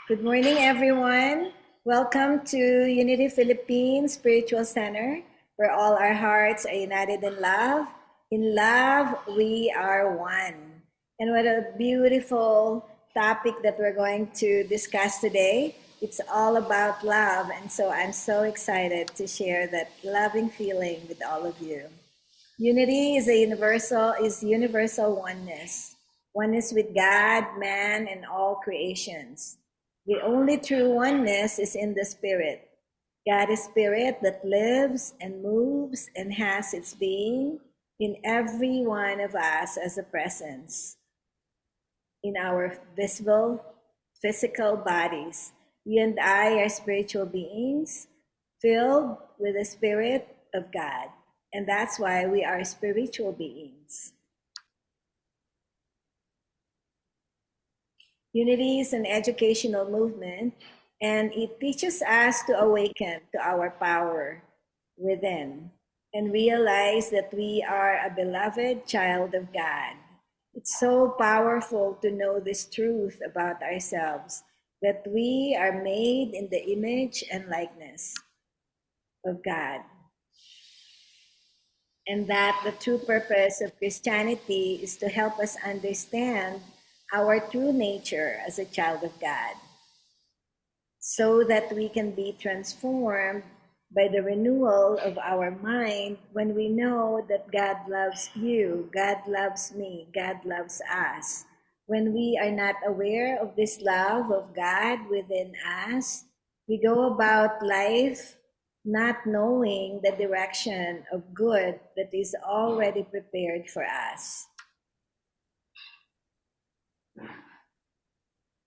Good morning, everyone. Welcome to Unity Philippines Spiritual Center, where all our hearts are united in love. In love, we are one. And what a beautiful topic that we're going to discuss today. It's all about love. And so I'm so excited to share that loving feeling with all of you. Unity is universal oneness. Oneness with God, man, and all creations. The only true oneness is in the Spirit. God is Spirit that lives and moves and has its being in every one of us as a presence in our visible, physical bodies. You and I are spiritual beings filled with the Spirit of God. And that's why we are spiritual beings. Unity is an educational movement, and it teaches us to awaken to our power within and realize that we are a beloved child of God. It's so powerful to know this truth about ourselves, that we are made in the image and likeness of God. And that the true purpose of Christianity is to help us understand our true nature as a child of God, so that we can be transformed by the renewal of our mind when we know that God loves you, God loves me, God loves us. When we are not aware of this love of God within us, we go about life not knowing the direction of good that is already prepared for us.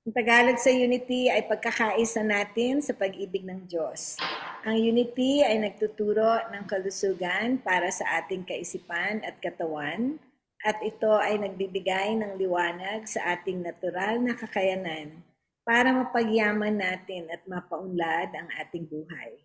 Ang Tagalog sa unity ay pagkakaisa natin sa pag-ibig ng Diyos. Ang unity ay nagtuturo ng kalusugan para sa ating kaisipan at katawan, at ito ay nagbibigay ng liwanag sa ating natural na kakayanan para mapagyaman natin at mapaunlad ang ating buhay.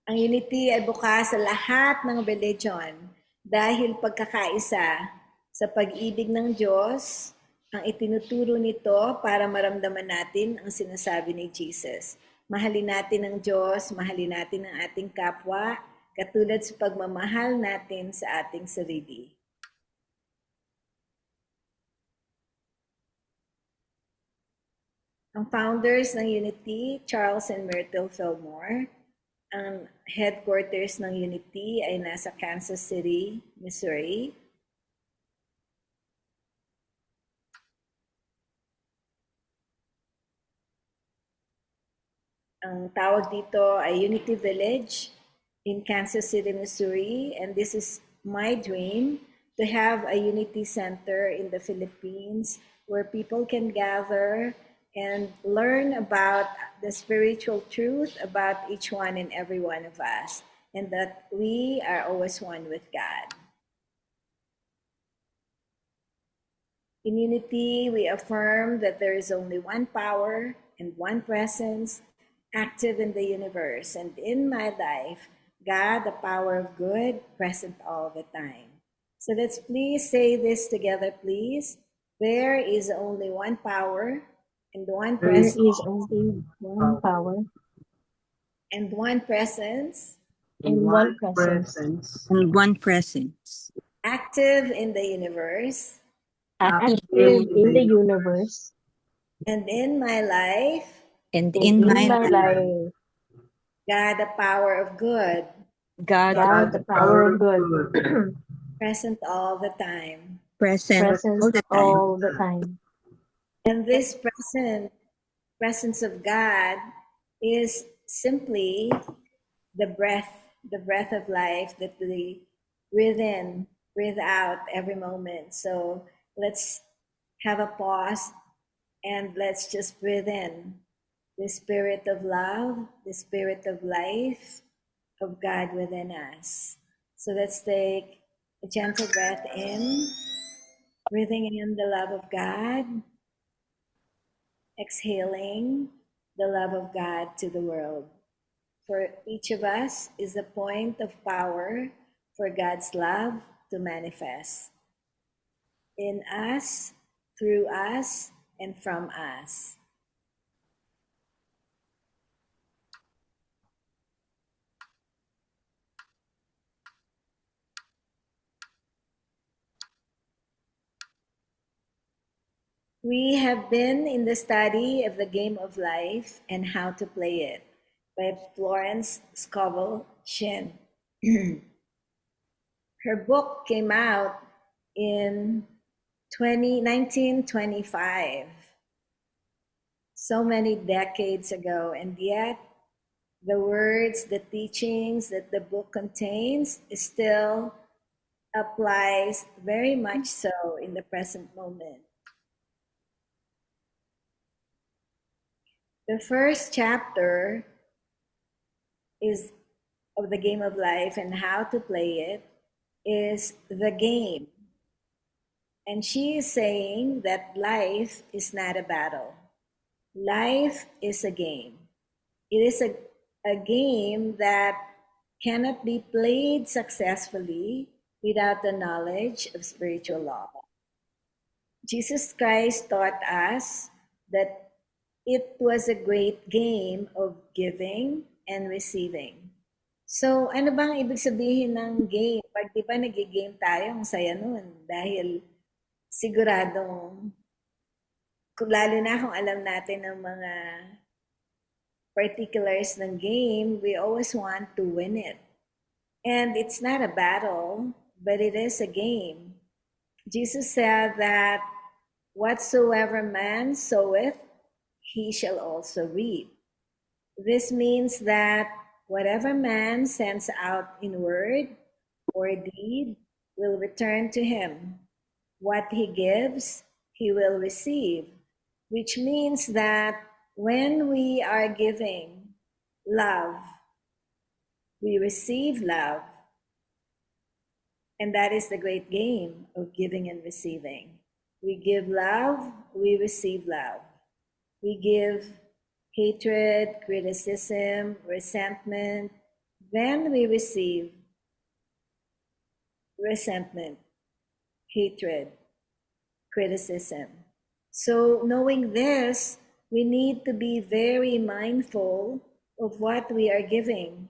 Ang unity ay bukas sa lahat ng religion dahil pagkakaisa sa pag-ibig ng Diyos ang itinuturo nito para maramdaman natin ang sinasabi ni Jesus. Mahalin natin ang Diyos, mahalin natin ang ating kapwa, katulad sa pagmamahal natin sa ating sarili. Ang founders ng Unity, Charles and Myrtle Fillmore. Ang headquarters ng Unity ay nasa Kansas City, Missouri. Ang tawag dito ay Unity Village in Kansas City, Missouri. And this is my dream, to have a Unity Center in the Philippines where people can gather and learn about the spiritual truth about each one and every one of us, and that we are always one with God. In Unity, we affirm that there is only one power and one presence active in the universe, and in my life, God, the power of good, present all the time. So let's please say this together, please. There is only one power and one presence. There is only one power and one presence and one presence and one presence active in the universe active in the universe and in my life, and and in my life, life. God, the power of good, God God, the power of good, present all the time. present present all the time. all the time. And this presence of God is simply the breath of life that we breathe in, breathe out every moment. So let's have a pause and let's just breathe in the spirit of love, the spirit of life of God within us. So let's take a gentle breath in, breathing in the love of God, exhaling the love of God to the world. For each of us is a point of power for God's love to manifest. in us, through us, and from us. We have been in the study of the game of life and how to play it by Florence Scovel Shinn. Her book came out in 1925, so many decades ago, and yet the words, the teachings that the book contains still applies very much so in the present moment. The first chapter is of the game of life and how to play it is the game. And she is saying that life is not a battle. Life is a game. It is a game that cannot be played successfully without the knowledge of spiritual law. Jesus Christ taught us that it was a great game of giving and receiving. So, ano bang ibig sabihin ng game? Pag di ba nag-game tayo, ang saya nun. Dahil siguradong, lalo na kung alam natin ng mga particulars ng game, we always want to win it. And it's not a battle, but it is a game. Jesus said that whatsoever man soweth, he shall also reap. This means that whatever man sends out in word or deed will return to him. What he gives, he will receive, which means that when we are giving love, we receive love. And that is the great game of giving and receiving. We give love, we receive love. We give hatred, criticism, resentment, then we receive resentment, hatred, criticism. So, knowing this, we need to be very mindful of what we are giving.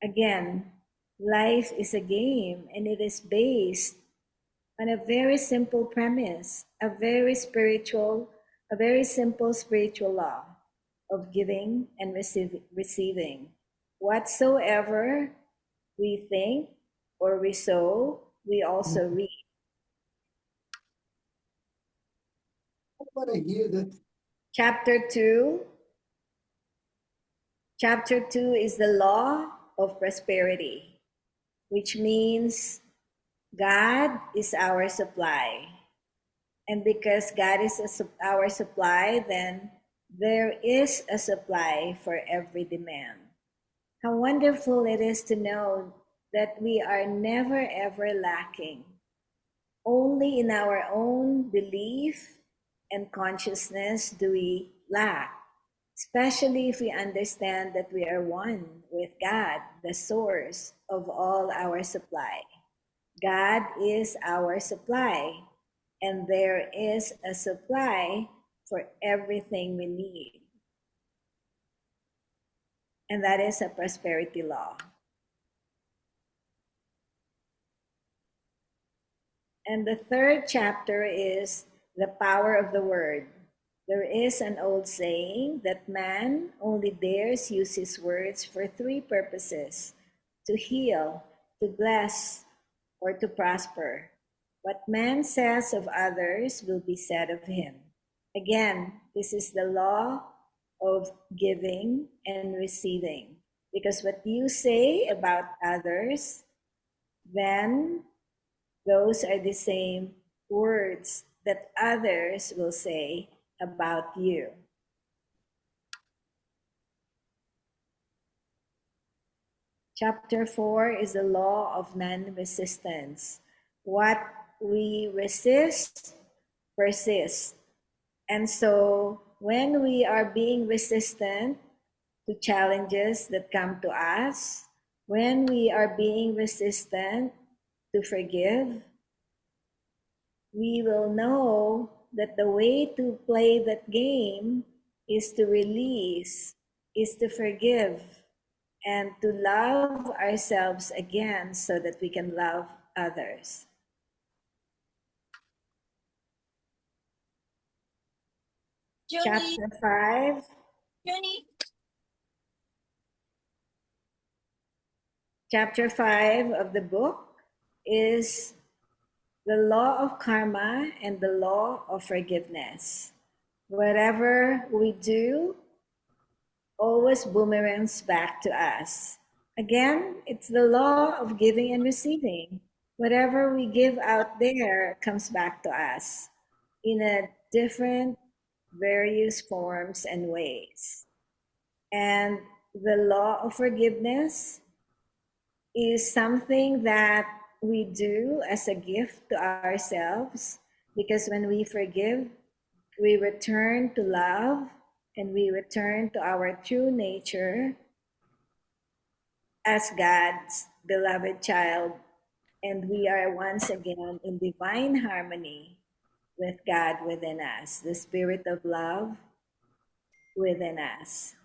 Again, life is a game and it is based on a very simple premise, a very simple spiritual law of giving and receiving. Whatsoever we think or we sow, we also reap. Chapter 2. Chapter 2 is the law of prosperity, which means God is our supply. And because God is our supply, then there is a supply for every demand. How wonderful it is to know that we are never ever lacking. Only in our own belief and consciousness do we lack, especially if we understand that we are one with God, the source of all our supply. God is our supply, and there is a supply for everything we need. And that is a prosperity law. And the third chapter is the power of the word. There is an old saying that man only dares use his words for three purposes: to heal, to bless, or to prosper. What man says of others will be said of him. Again, this is the law of giving and receiving. Because what you say about others, then those are the same words that others will say about you. Chapter 4 is the law of non-resistance. What we resist persists. And so when we are being resistant to challenges that come to us, when we are being resistant to forgive, we will know that the way to play that game is to release, is to forgive, and to love ourselves again so that we can love others. Chapter 5. Chapter 5 of the book is the law of karma and the law of forgiveness. Whatever we do always boomerangs back to us. Again, it's the law of giving and receiving. Whatever we give out there comes back to us in a different, various forms and ways. And the law of forgiveness is something that we do as a gift to ourselves, because when we forgive, we return to love and we return to our true nature as God's beloved child, and we are once again in divine harmony with God within us, the spirit of love within us.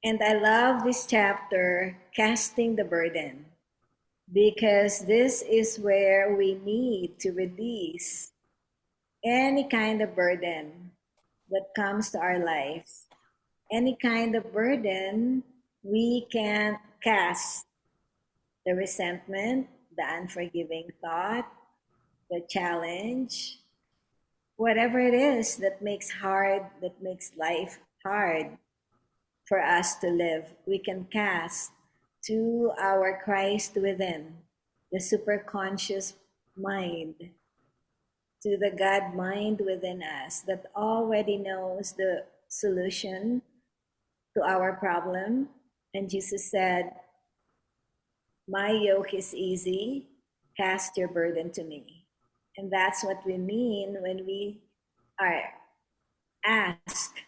And I love this chapter, Casting the Burden, because this is where we need to release any kind of burden that comes to our life. Any kind of burden we can cast: the resentment, the unforgiving thought, the challenge, whatever it is that makes life hard for us to live, we can cast to our Christ within, the superconscious mind, to the God mind within us that already knows the solution to our problem. And Jesus said, "My yoke is easy, cast your burden to me." And that's what we mean when we are asked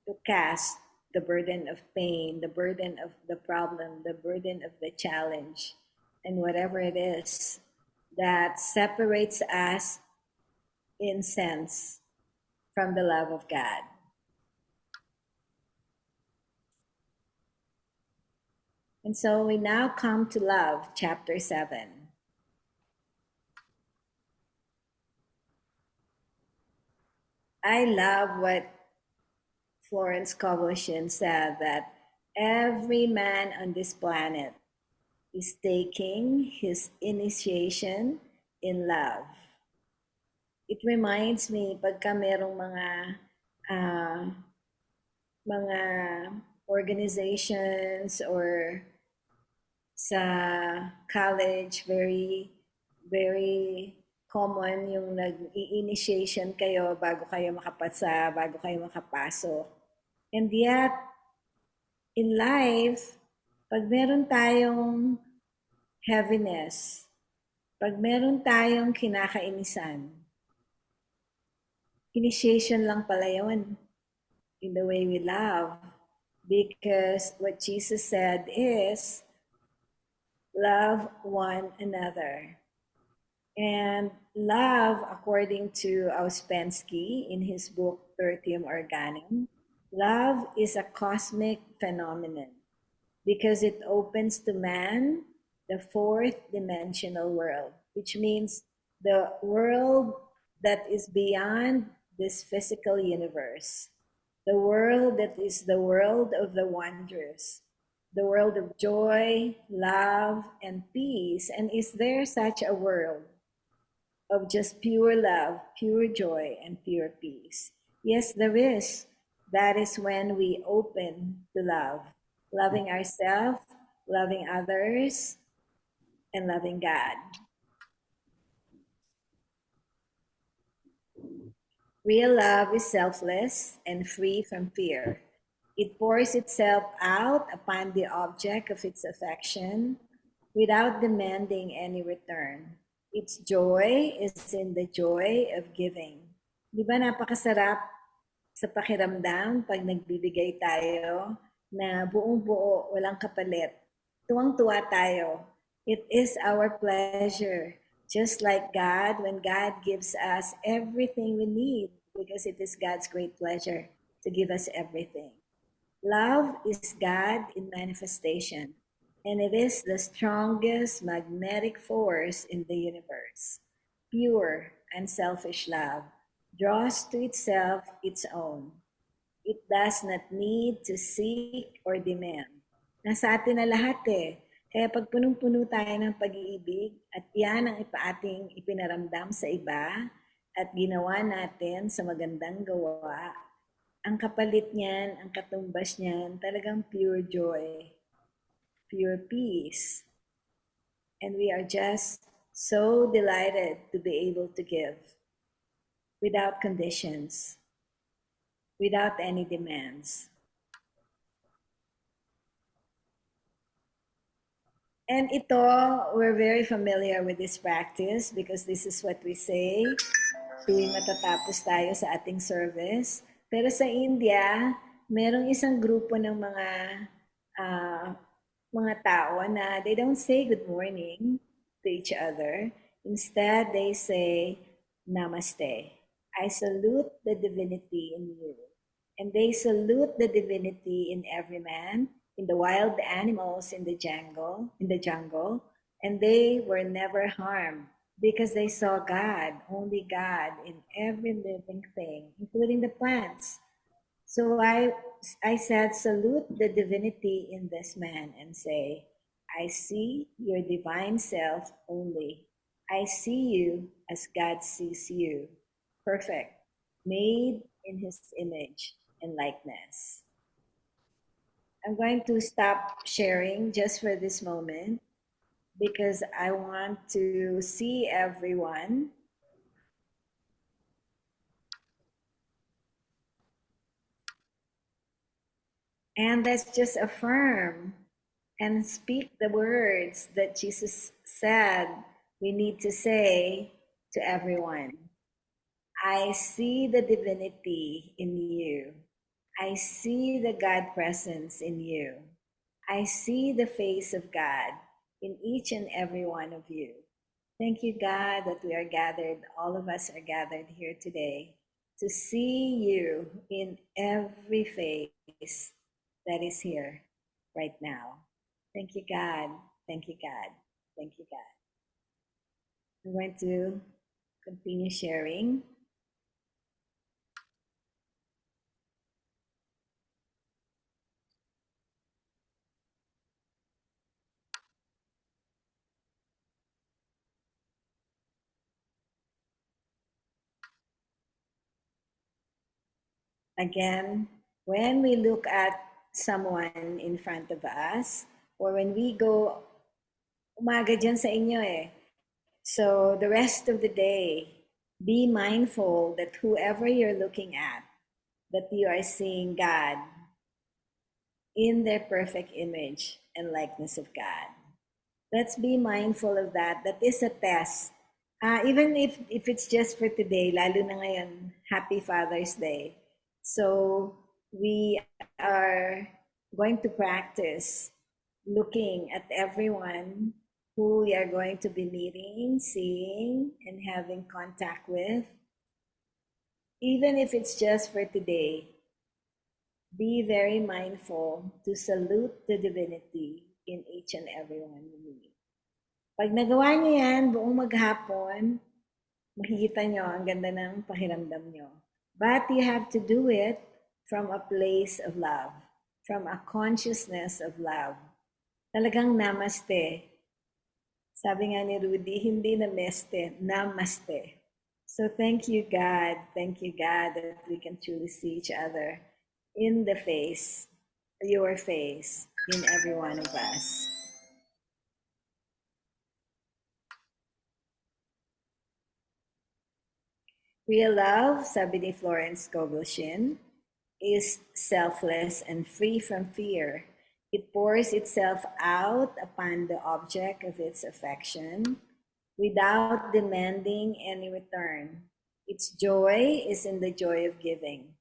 to cast the burden of pain, the burden of the problem, the burden of the challenge, and whatever it is that separates us in sense from the love of God. And so we now come to love, chapter 7. I love what Florence Kovoshin said, that every man on this planet is taking his initiation in love. It reminds me, pagka merong mga organizations or sa college, very common yung nag-i-initiation kayo bago kayo makapasa, bago kayo makapasok. And yet, in life, pag meron tayong heaviness, pag meron tayong kinakainisan, initiation lang pala yun in the way we love. Because what Jesus said is, love one another. And love, according to Ouspensky in his book Tertium Organum, love is a cosmic phenomenon because it opens to man the fourth dimensional world, which means the world that is beyond this physical universe, the world that is the world of the wondrous, the world of joy, love, and peace. And is there such a world of just pure love, pure joy, and pure peace? Yes, there is. That is when we open to love, loving ourselves, loving others, and loving God. Real love is selfless and free from fear. It pours itself out upon the object of its affection without demanding any return. Its joy is in the joy of giving. Di ba napakasarap sa pakiramdam pag nagbibigay tayo na buong buo, walang kapalit, tuwang-tuwa tayo. It is our pleasure. Just like God, when God gives us everything we need, because it is God's great pleasure to give us everything. Love is God in manifestation, and it is the strongest magnetic force in the universe. Pure, unselfish love draws to itself its own. It does not need to seek or demand. Nasa atin na lahat eh. Kaya pag punong-puno tayo ng pag-iibig at yan ang ating ipinaramdam sa iba at ginawa natin sa magandang gawa, ang kapalit niyan, ang katumbas niyan, talagang pure joy, pure peace. And we are just so delighted to be able to give without conditions, without any demands. And ito, we're very familiar with this practice because this is what we say tuwing matatapos tayo sa ating service. Pero sa India, merong isang grupo ng ah, mga tao na they don't say good morning to each other. Instead, they say namaste. I salute the divinity in you. And they salute the divinity in every man, in the wild animals in the jungle, and they were never harmed because they saw God, only God in every living thing, including the plants. So I said, salute the divinity in this man and say, I see your divine self only. I see you as God sees you, perfect, made in his image and likeness. I'm going to stop sharing just for this moment because I want to see everyone. And let's just affirm and speak the words that Jesus said we need to say to everyone. I see the divinity in you. I see the God presence in you. I see the face of God in each and every one of you. Thank you, God, that we are gathered, all of us are gathered here today to see you in every face that is here right now. Thank you, God. Thank you, God. Thank you, God. I'm going to continue sharing. Again, when we look at someone in front of us, or when we go, umaga dyan sa inyo eh. So the rest of the day, be mindful that whoever you're looking at, that you are seeing God in their perfect image and likeness of God. Let's be mindful of that. That is a test. Even if it's just for today, lalo na ngayon, Happy Father's Day. So we are going to practice looking at everyone who we are going to be meeting, seeing, and having contact with. Even if it's just for today, be very mindful to salute the divinity in each and every one you meet. Pag nagawa niyo yan buong maghapon, makikita niyo ang ganda ng pakiramdam niyo. But you have to do it from a place of love, from a consciousness of love. Talagang namaste. Sabi nga ni Rudy, hindi namaste, namaste. So thank you, God. Thank you, God, that we can truly see each other in the face, your face, in every one of us. Real love, sabi ni Florence Scovel-Shinn, is selfless and free from fear. It pours itself out upon the object of its affection without demanding any return. Its joy is in the joy of giving.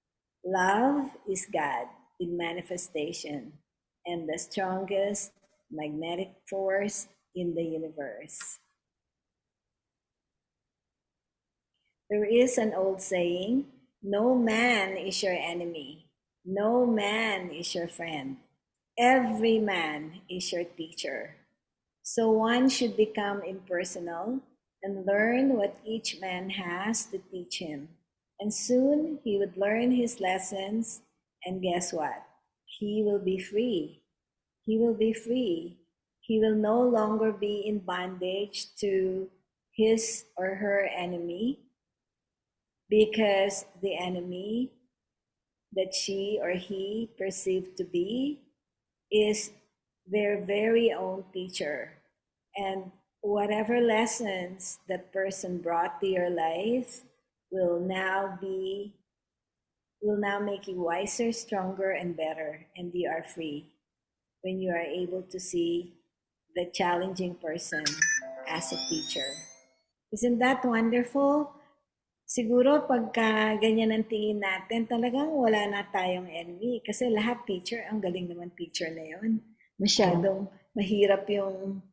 Love is God in manifestation and the strongest magnetic force in the universe. There is an old saying, no man is your enemy. No man is your friend. Every man is your teacher. So one should become impersonal and learn what each man has to teach him. And soon he would learn his lessons, and guess what? He will be free. He will be free. He will no longer be in bondage to his or her enemy, because the enemy that she or he perceived to be is their very own teacher. And whatever lessons that person brought to your life will now make you wiser, stronger, and better, and you are free when you are able to see the challenging person as a teacher. Isn't that wonderful? Siguro pagka ganyan ang tingin natin, talagang wala na tayong enemy. Kasi lahat teacher, ang galing naman teacher na yon. Masyadong mahirap yung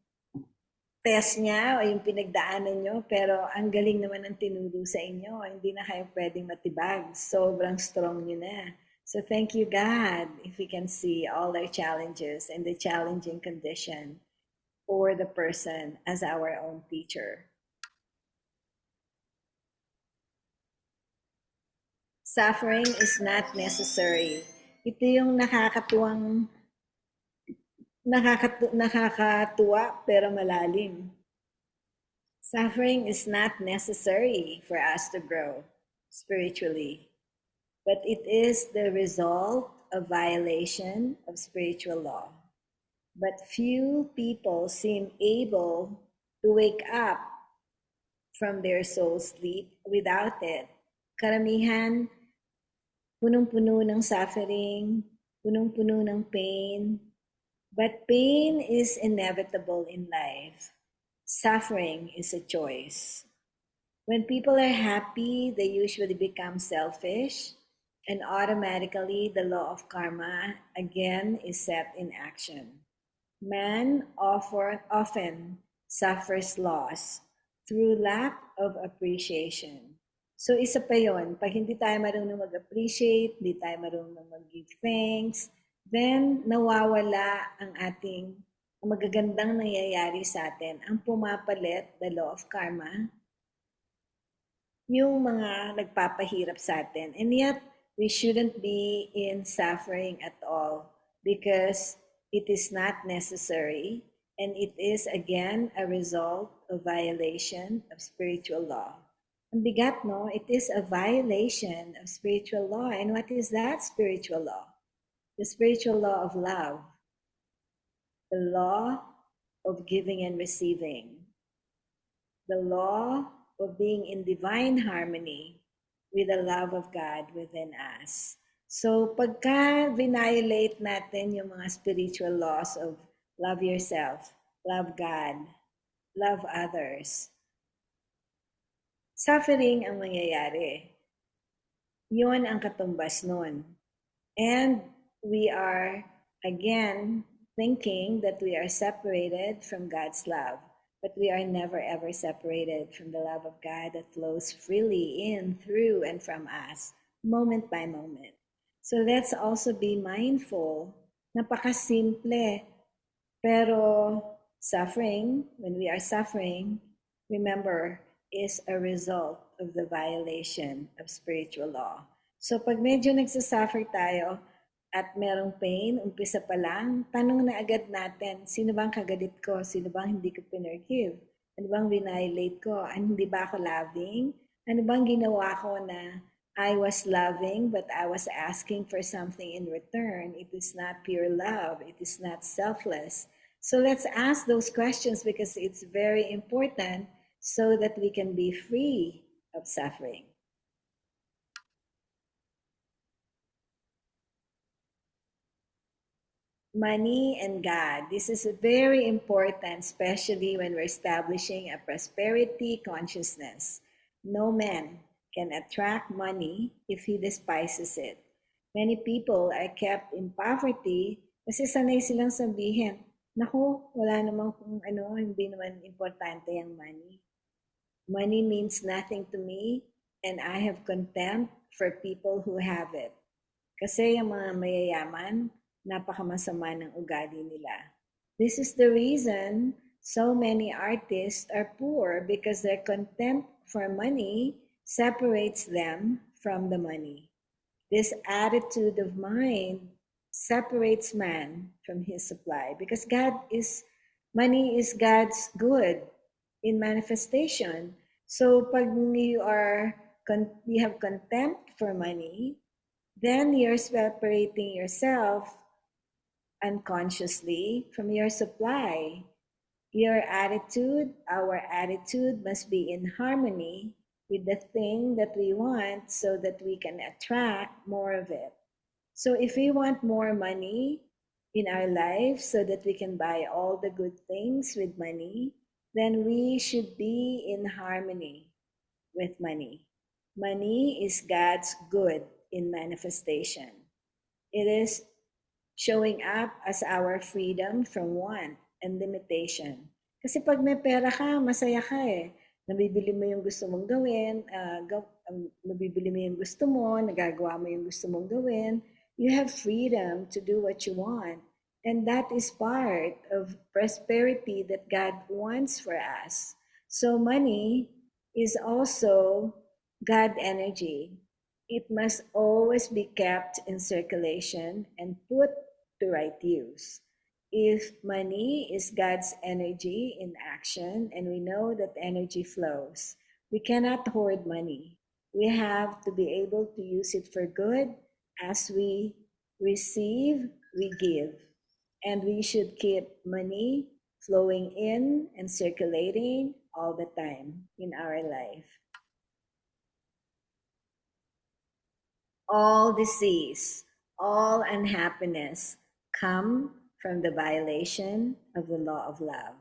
test niya o yung pinagdaanan nyo, pero ang galing naman ang tinuro sa inyo. Hindi na kayo pwedeng matibag. Sobrang strong nyo na. So thank you, God, if we can see all our challenges and the challenging condition for the person as our own teacher. Suffering is not necessary. Ito yung nakakatuwa pero malalim. Suffering is not necessary for us to grow spiritually, but it is the result of violation of spiritual law. But few people seem able to wake up from their soul sleep without it. Karamihan, punong-puno ng suffering, punong-puno ng pain. But pain is inevitable in life. Suffering is a choice. When people are happy, they usually become selfish, and automatically the law of karma again is set in action. Man often suffers loss through lack of appreciation. So isa pa yon, pag hindi tayo marunong mag-appreciate, hindi tayo marunong mag-give thanks, then nawawala ang ating magagandang nangyayari sa atin. Ang pumapalit, the law of karma, yung mga nagpapahirap sa atin. And yet, we shouldn't be in suffering at all because it is not necessary and it is again a result of violation of spiritual law. Ang bigat, no? It is a violation of spiritual law. And what is that spiritual law? The spiritual law of love. The law of giving and receiving. The law of being in divine harmony with the love of God within us. So pagka violate natin yung mga spiritual laws of love yourself, love God, love others, suffering ang mangyayari. Yun ang katumbas nun. And we are, again, thinking that we are separated from God's love. But we are never ever separated from the love of God that flows freely in, through, and from us, moment by moment. So let's also be mindful. Napakasimple. Pero suffering, when we are suffering, remember, is a result of the violation of spiritual law. So pag medyo nagsasuffer tayo at merong pain, umpisa pa lang, tanong na agad natin, sino bang kagalit ko? Sino bang hindi ko pinargive? Ano bang vinolate ko? Hindi ba ako loving? Ano bang ginawa ko na I was loving but I was asking for something in return? It is not pure love. It is not selfless. So let's ask those questions because it's very important so that we can be free of suffering. Money and God. This is very important, especially when we're establishing a prosperity consciousness. No man can attract money if he despises it. Many people are kept in poverty kasi sanay silang sabihin, Naku, wala namang kung ano, hindi naman importante ang money. Money means nothing to me, and I have contempt for people who have it. Kasi yung mga mayayaman, napakamasama ng ugali nila. This is the reason so many artists are poor, because their contempt for money separates them from the money. This attitude of mind separates man from his supply, because money is God's good in manifestation. So pag you have contempt for money, then you're separating yourself unconsciously from your supply. Our attitude must be in harmony with the thing that we want, so that we can attract more of it. So if we want more money in our life so that we can buy all the good things with money, then we should be in harmony with money. Money is God's good in manifestation. It is showing up as our freedom from want and limitation. Kasi pag may pera ka, masaya ka eh. Nabibili mo yung gusto mong gawin, nabibili mo yung gusto mo, nagagawa mo yung gusto mong gawin. You have freedom to do what you want. And that is part of prosperity that God wants for us. So money is also God energy. It must always be kept in circulation and put to right use. If money is God's energy in action, and we know that energy flows, we cannot hoard money. We have to be able to use it for good. As we receive, we give. And we should keep money flowing in and circulating all the time in our life. All disease, all unhappiness come from the violation of the law of love.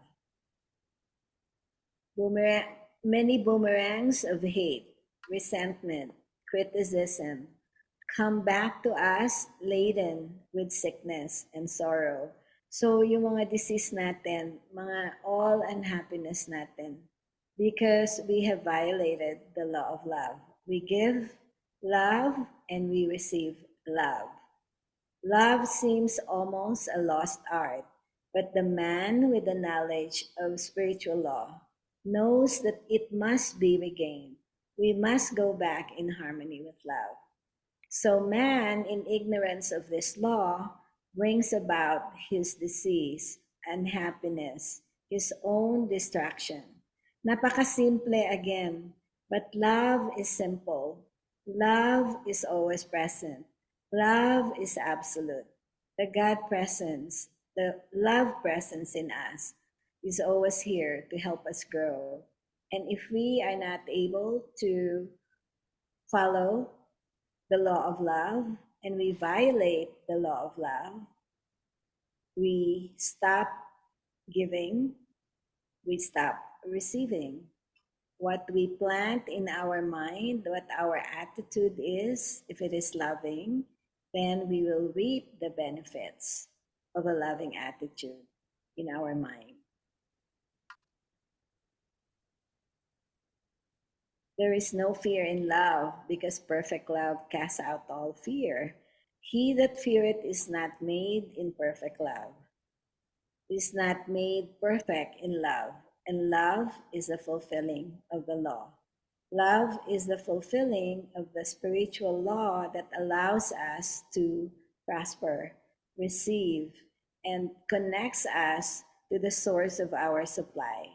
Many boomerangs of hate, resentment, criticism come back to us laden with sickness and sorrow. So yung mga disease natin, mga all unhappiness natin, because we have violated the law of love. We give love and we receive love. Love seems almost a lost art, but the man with the knowledge of spiritual law knows that it must be regained. We must go back in harmony with love. So man, in ignorance of this law, brings about his disease, unhappiness, his own destruction. Napakasimple again, but love is simple. Love is always present. Love is absolute. The God presence, the love presence in us is always here to help us grow. And if we are not able to follow the law of love and we violate the law of love, we stop giving, we stop receiving. What we plant in our mind, what our attitude is, if it is loving, then we will reap the benefits of a loving attitude in our mind. There is no fear in love, because perfect love casts out all fear. He that feareth is not made in perfect love, is not made perfect in love, and love is the fulfilling of the law. Love is the fulfilling of the spiritual law that allows us to prosper, receive, and connects us to the source of our supply,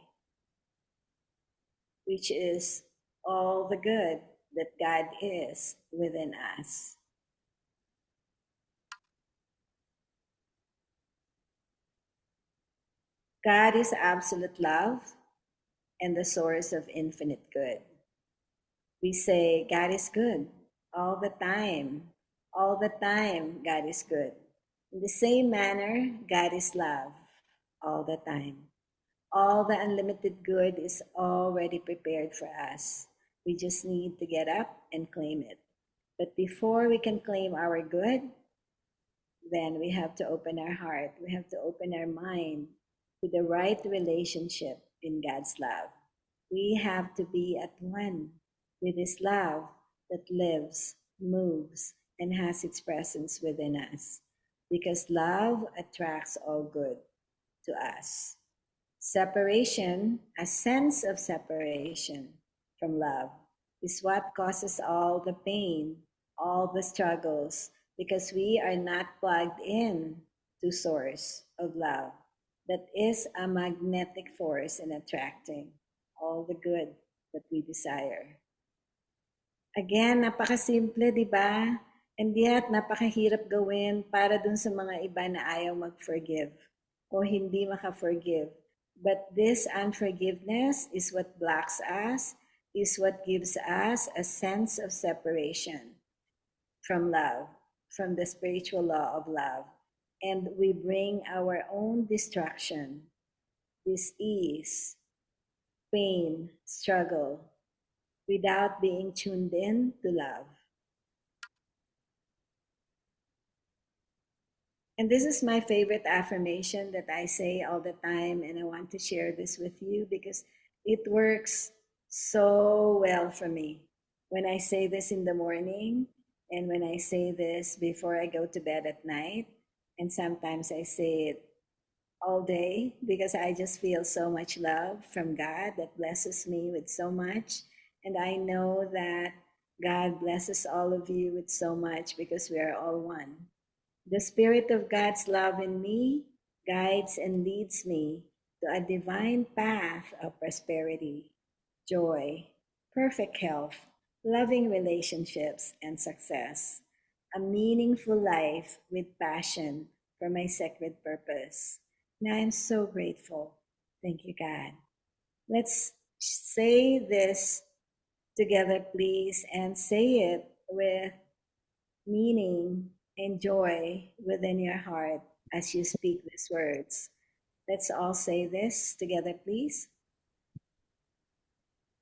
which is all the good that God is within us. God is absolute love and the source of infinite good. We say God is good all the time. All the time, God is good. In the same manner, God is love all the time. All the unlimited good is already prepared for us. We just need to get up and claim it. But before we can claim our good, then we have to open our heart. We have to open our mind to the right relationship in God's love. We have to be at one with His love that lives, moves, and has its presence within us. Because love attracts all good to us. Separation, a sense of separation from love, is what causes all the pain, all the struggles, because we are not plugged in to source of love that is a magnetic force in attracting all the good that we desire. Again, napakasimple, di ba? And yet, napakahirap gawin para dun sa mga iba na ayaw mag-forgive o hindi maka-forgive. But this unforgiveness is what blocks us, is what gives us a sense of separation from love, from the spiritual law of love. And we bring our own destruction, dis-ease, pain, struggle, without being tuned in to love. And this is my favorite affirmation that I say all the time, and I want to share this with you because it works so well for me. When I say this in the morning, and when I say this before I go to bed at night, and sometimes I say it all day because I just feel so much love from God that blesses me with so much. And I know that God blesses all of you with so much because we are all one. The Spirit of God's love in me guides and leads me to a divine path of prosperity, joy, perfect health, loving relationships, and success. A meaningful life with passion for my sacred purpose. And I am so grateful. Thank you, God. Let's say this together, please, and say it with meaning and joy within your heart as you speak these words. Let's all say this together, please.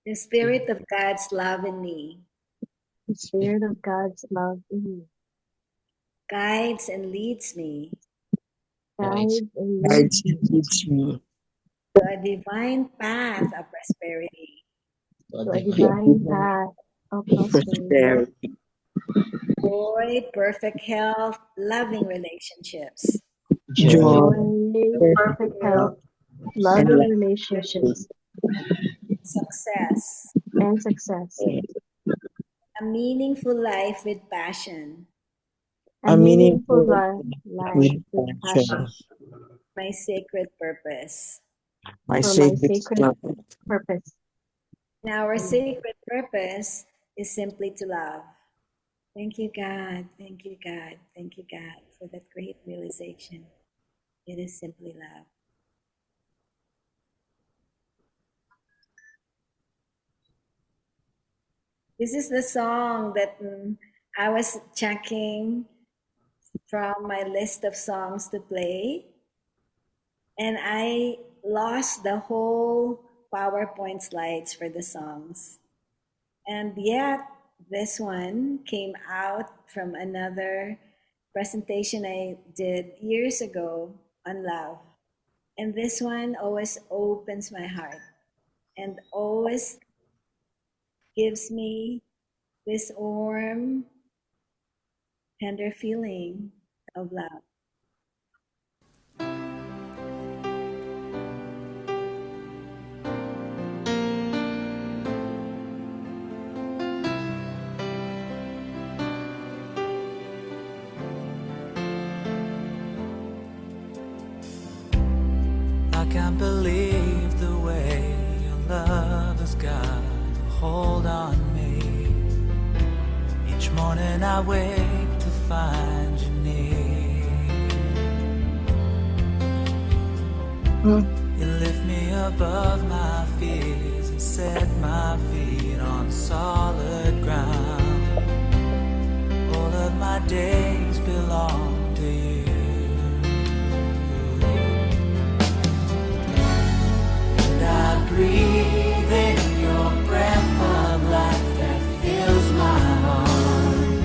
The Spirit of God's love in me The Spirit of God's love in me guides and leads me guides and Guides leads and leads me to a divine path of prosperity, to a divine path of prosperity, prosperity, joy, perfect health, loving relationships, joy, joy, perfect health, loving relationships, success, and success. a meaningful life with passion, A meaningful life with with passion. passion my sacred purpose. My for my sacred sacred purpose. And our sacred purpose is simply to love. Thank you, God. Thank you, God. Thank you, God, for that great realization. It is simply love. This is the song that I was checking from my list of songs to play, and I lost the whole PowerPoint slides for the songs. And yet, this one came out from another presentation I did years ago on love. And this one always opens my heart and always gives me this warm, tender feeling of love. I can't believe the way your love has got a hold on me. Each morning I wake to find you near. You lift me above my fears and set my feet on solid ground. All of my days belong to you. I breathe in your breath of life that fills my heart.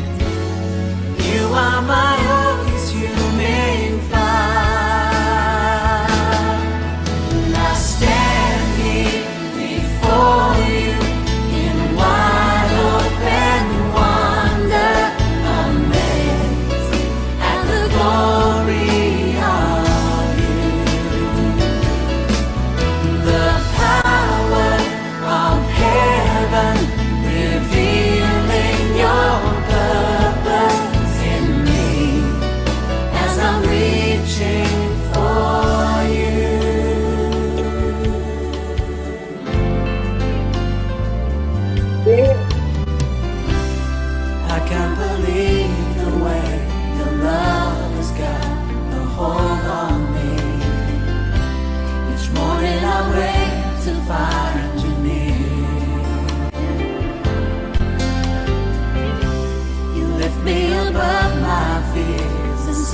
You are my hope, yes, you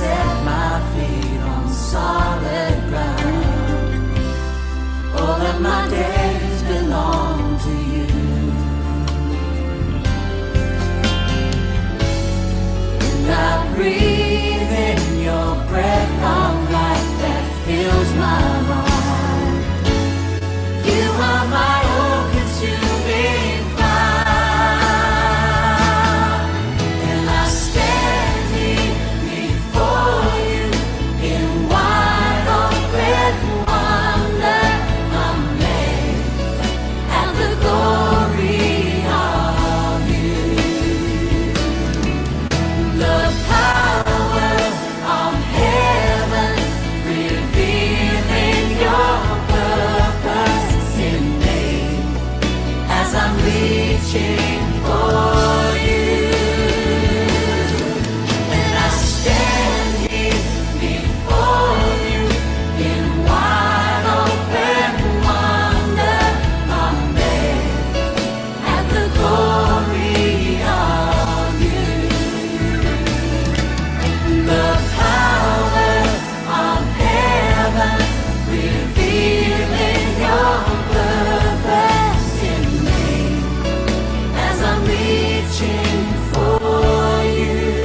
set my feet on solid ground. All of my days belong to you. And I breathe in your breath of life that fills my heart. You are my all-consuming fire. And I stand here before you in wide open wonder, amazed at the glory of you. The power of heaven revealing your purpose in me as I'm reaching for you. And I stand here before you in wide open wonder, amazed at the glory of you. The power of heaven revealing your purpose in me as I'm reaching for you.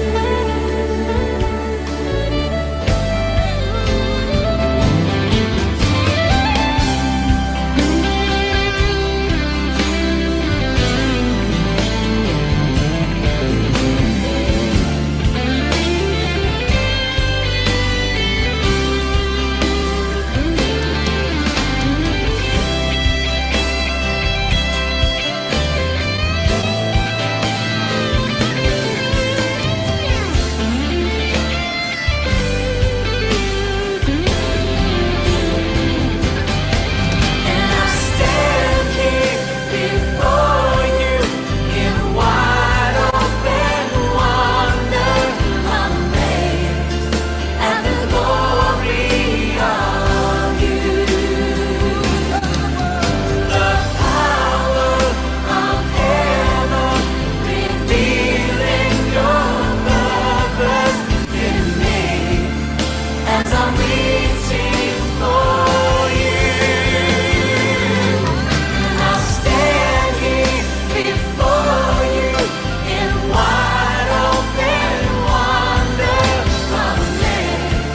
And I stand here before you in wide open wonder, amazed at the glory of you. The power of heaven revealing your purpose in me as I'm reaching for you. I'll stand here before you in wide open wonder, amazed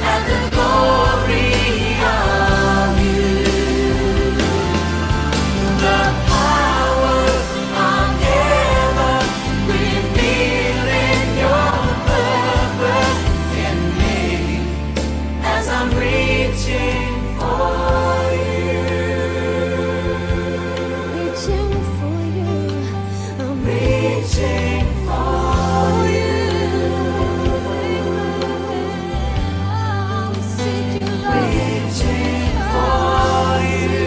at the glory of you. The power of heaven revealing your purpose in me as I'm reaching for you. Reaching for you. I'm reaching for you. I'm seeking love. Reaching for you.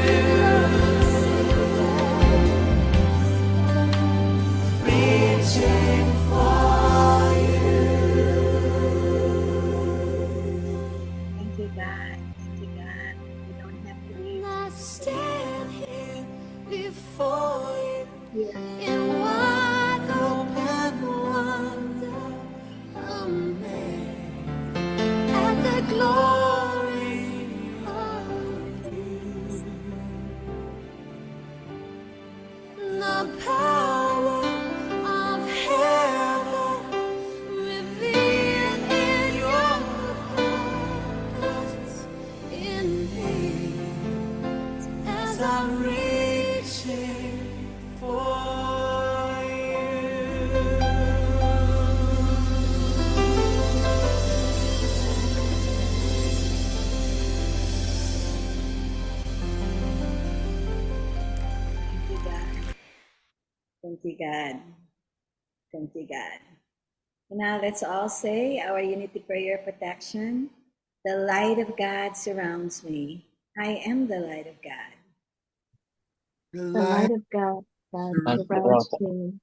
Reaching for you. Thank you, God. Thank you, God. You don't have to be And I stand here before you here. in wide open wonder, amazed at the glory of you. The power of heaven revealed in your purpose in me as I'm reaching for you. Thank you, God. Thank you, God. Thank you, God. And now let's all say our unity prayer protection. The light of God surrounds me. I am the light of God. The light of God that surrounds me.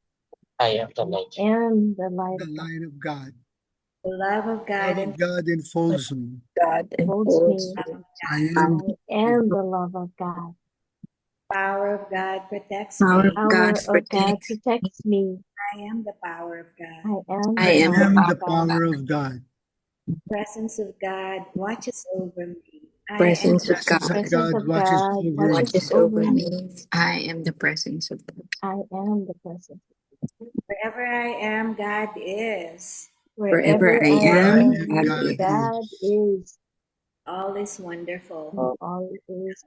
I am the light. And the light The of God light of God. The love of God Love of God enfolds me. God holds me. I am I am the love of God. power of God protects Power me. of Power God of God protects. protects me. I am the power of God. I am I the am power the of God. power of God. Presence of God watches over me. I am Presence of Presence God of Presence God of watches God over me. watches over me. I am the presence of God. I am the presence. wherever I am, God is. Wherever Wherever I I Wherever I am, am, God am, God is. God is. is. All is wonderful. All is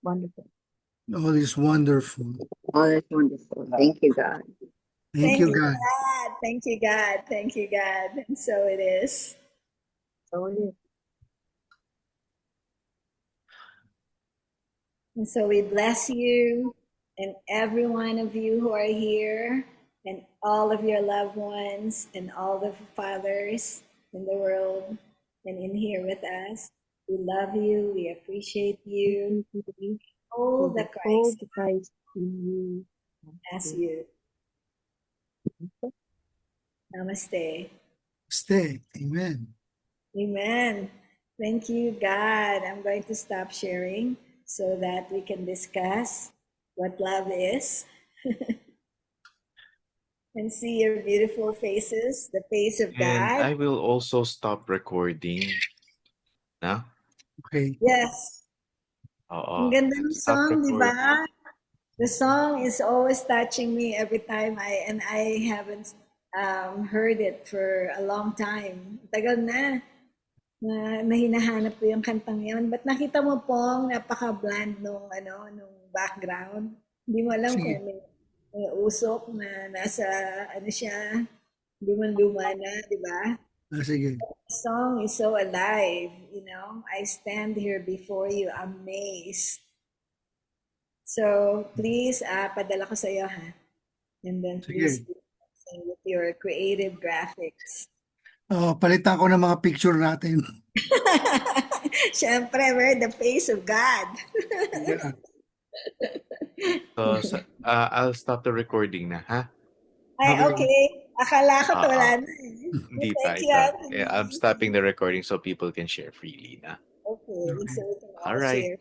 wonderful. All is wonderful. All is wonderful. Thank you, God. Thank Thank you, you, God. God. Thank you, God. Thank you, God. And so it is. So it is. And so we bless you and every one of you who are here and all of your loved ones and all the fathers in the world and in here with us. We love you. We appreciate you. We All the hold Christ the Christ in as you. you. Namaste. Stay. Amen. Amen. Thank you, God. I'm going to stop sharing so that we can discuss what love is and see your beautiful faces, the face of And God. I will also stop recording na. Okay. Yes. Ang Oo. ganda ng Stop song, di recording. ba? The song is always touching me every time I haven't heard it for a long time. Tagal na hinahanap ko yung kantang yun. But nakita mo pong napaka-bland nung background. Hindi mo alam Sige. kung may usok na nasa, ano siya, luma na, di ba? Sige. The song is so alive, I stand here before you amazed. So, please, padala ko sa iyo, ha? And then please Sige. do something with your creative graphics. Palitan ko ng mga picture natin. Siyempre, we're the face of God. Yeah. So, I'll stop the recording na, ha? Ay, Okay. okay. Akala ko wala na eh. Hindi pa Thank you, ito. Anthony. I'm stopping the recording so people can share freely na. Okay, Okay. so we can all All right. share.